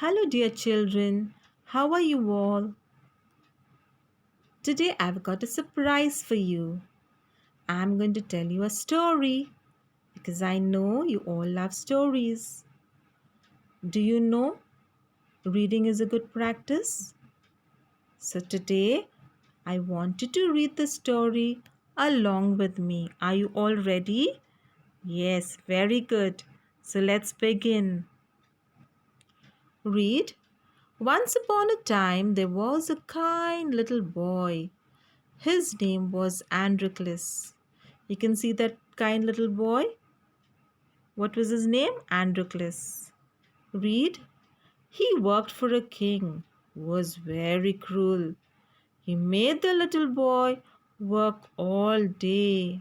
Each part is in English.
Hello, dear children. How are you all? Today I've got a surprise for you. I'm going to tell you a story because I know you all love stories. Do you know reading is a good practice? So today I want you to read the story along with me. Are you all ready? Yes, very good. So let's begin. Read. Once upon a time there was a kind little boy. His name was Androcles. You can see that kind little boy. What was his name? Androcles. Read. He worked for a king who was very cruel. He made the little boy work all day.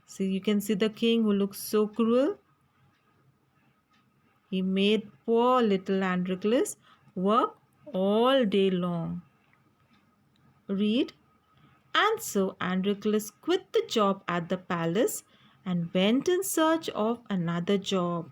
So you can see the king who looks so cruel. He made poor little Androcles work all day long. Read. And so Androcles quit the job at the palace and went in search of another job.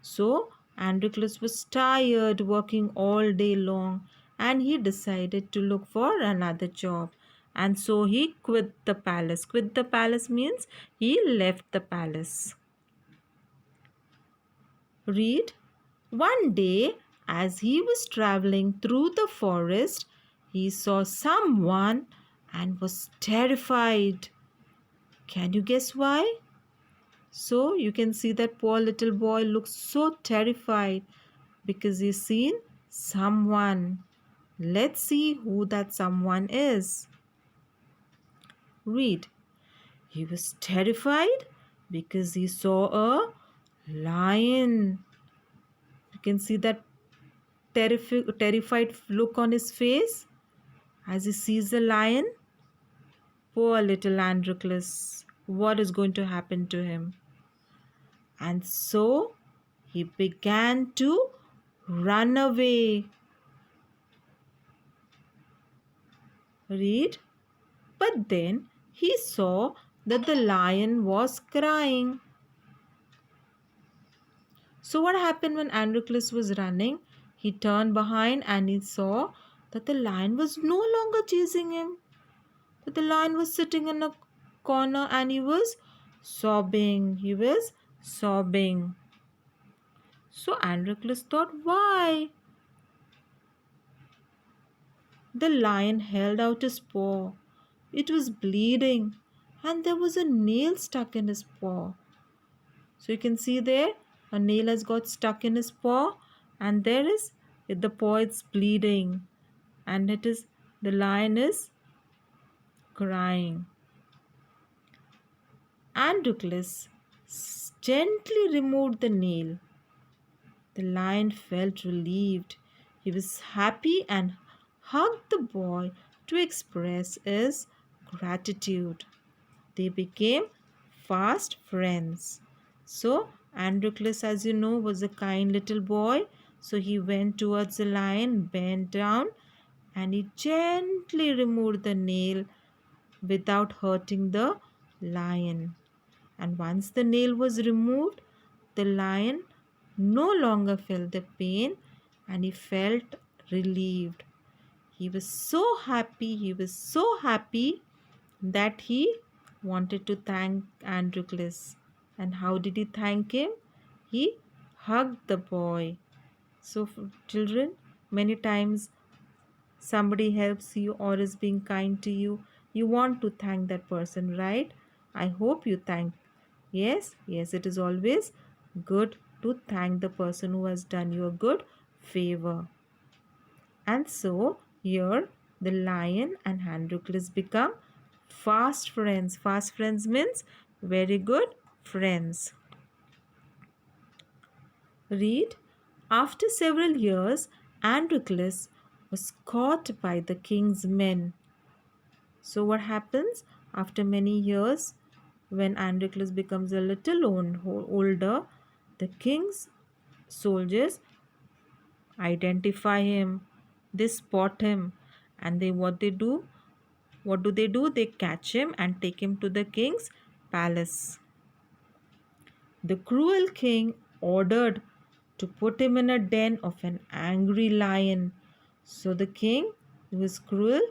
So Androcles was tired working all day long and he decided to look for another job. And so he quit the palace. Quit the palace means he left the palace. Read. One day, as he was traveling through the forest, he saw someone and was terrified. Can you guess why? So you can see that poor little boy looks so terrified because he's seen someone. Let's see who that someone is. Read. He was terrified because he saw a lion. You can see that terrified look on his face as he sees the lion. Poor little Androcles. What is going to happen to him? And so he began to run away. Read. But then he saw that the lion was crying. So what happened when Androcles was running? He turned behind and he saw that the lion was no longer chasing him. But the lion was sitting in a corner and he was sobbing. He was sobbing. So Androcles thought, why? The lion held out his paw. It was bleeding and there was a nail stuck in his paw. So you can see there a nail has got stuck in his paw and there is the paw is bleeding and it is the lion is crying. Androcles gently removed the nail. The lion felt relieved. He was happy and hugged the boy to express his gratitude. They became fast friends. So, Androcles, as you know, was a kind little boy. So, he went towards the lion, bent down, and he gently removed the nail without hurting the lion. And once the nail was removed, the lion no longer felt the pain and he felt relieved. He was so happy, that he wanted to thank Androcles. And how did he thank him? He hugged the boy. So, children, many times somebody helps you or is being kind to you, you want to thank that person, right? I hope you thank. Yes, it is always good to thank the person who has done you a good favor. And so here the lion and Androcles become fast friends. Fast friends means very good friends. Read. After several years, Androcles was caught by the king's men. So what happens after many years when Androcles becomes a little older, the king's soldiers identify him, they spot him, and what do? They catch him and take him to the king's palace. The cruel king ordered to put him in a den of an angry lion. So the king, who was cruel,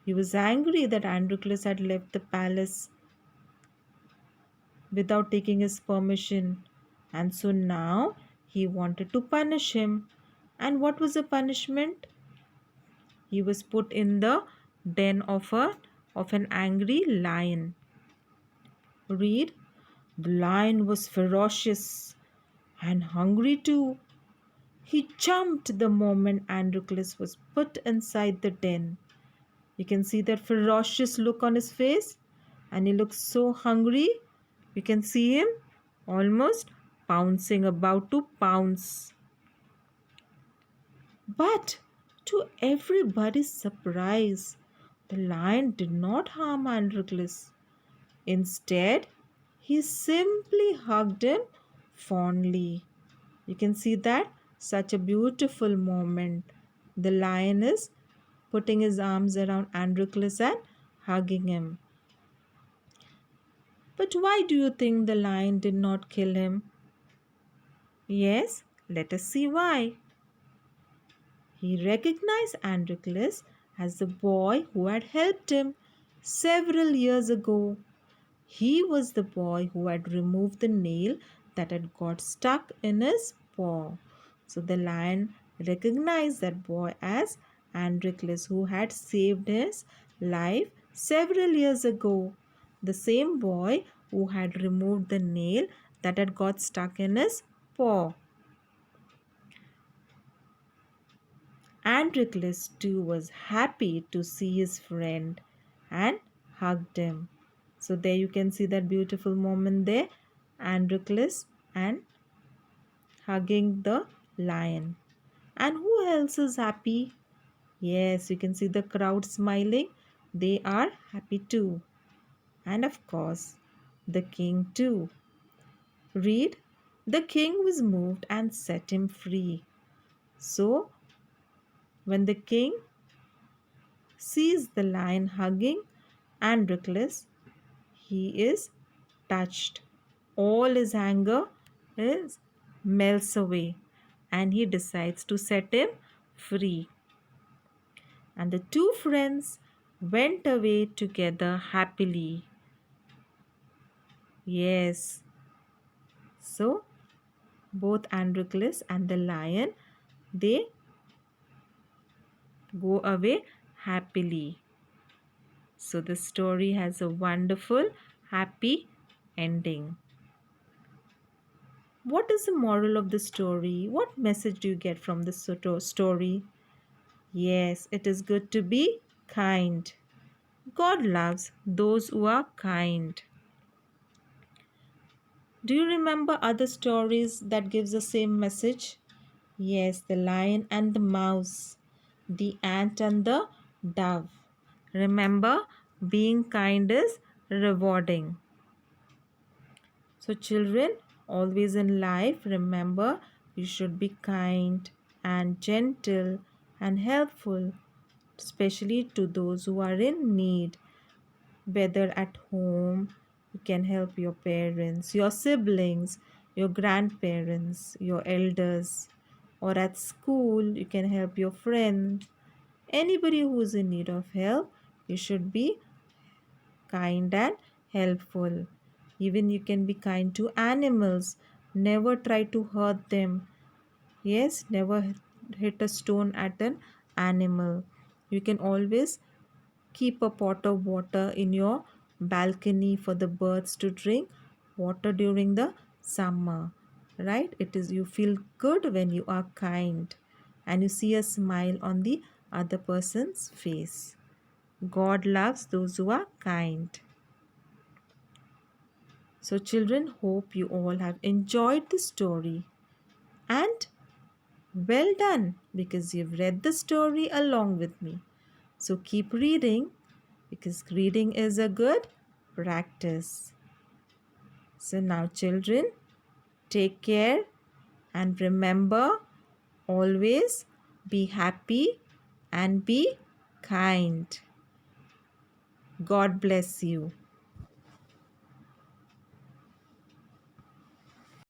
he was angry that Androcles had left the palace without taking his permission. And so now he wanted to punish him. And what was the punishment? He was put in the den of an angry lion. Read, the lion was ferocious and hungry too. He jumped the moment Androcles was put inside the den. You can see that ferocious look on his face, and he looks so hungry. You can see him almost pouncing, about to pounce. But to everybody's surprise, the lion did not harm Androcles. Instead, he simply hugged him fondly. You can see that such a beautiful moment. The lion is putting his arms around Androcles and hugging him. But why do you think the lion did not kill him? Yes, let us see why. He recognized Androcles as the boy who had helped him several years ago. He was the boy who had removed the nail that had got stuck in his paw. So the lion recognized that boy as Androcles, who had saved his life several years ago. The same boy who had removed the nail that had got stuck in his paw. Androcles too was happy to see his friend and hugged him. So there you can see that beautiful moment there. Androcles and hugging the lion. And who else is happy? Yes, you can see the crowd smiling. They are happy too. And of course, the king too. Read, the king was moved and set him free. So when the king sees the lion hugging Androcles, he is touched. All his anger is melts away and he decides to set him free. And the two friends went away together happily. Yes. So both Androcles and the lion, they go away happily. So the story has a wonderful, happy ending. What is the moral of the story? What message do you get from the story? Yes, it is good to be kind. God loves those who are kind. Do you remember other stories that gives the same message? Yes, the lion and the mouse, the ant and the dove. Remember, being kind is rewarding. So, children, always in life, remember you should be kind and gentle and helpful, especially to those who are in need. Whether at home, you can help your parents, your siblings, your grandparents, your elders, or at school, you can help your friends. Anybody who is in need of help, you should be kind and helpful. Even you can be kind to animals. Never try to hurt them. Yes, never hit a stone at an animal. You can always keep a pot of water in your balcony for the birds to drink water during the summer. Right? It is, you feel good when you are kind and you see a smile on the other person's face. God loves those who are kind. So, children, hope you all have enjoyed the story. And well done, because you've read the story along with me. So, keep reading, because reading is a good practice. So, now, children, take care and remember, always be happy and be kind. God bless you.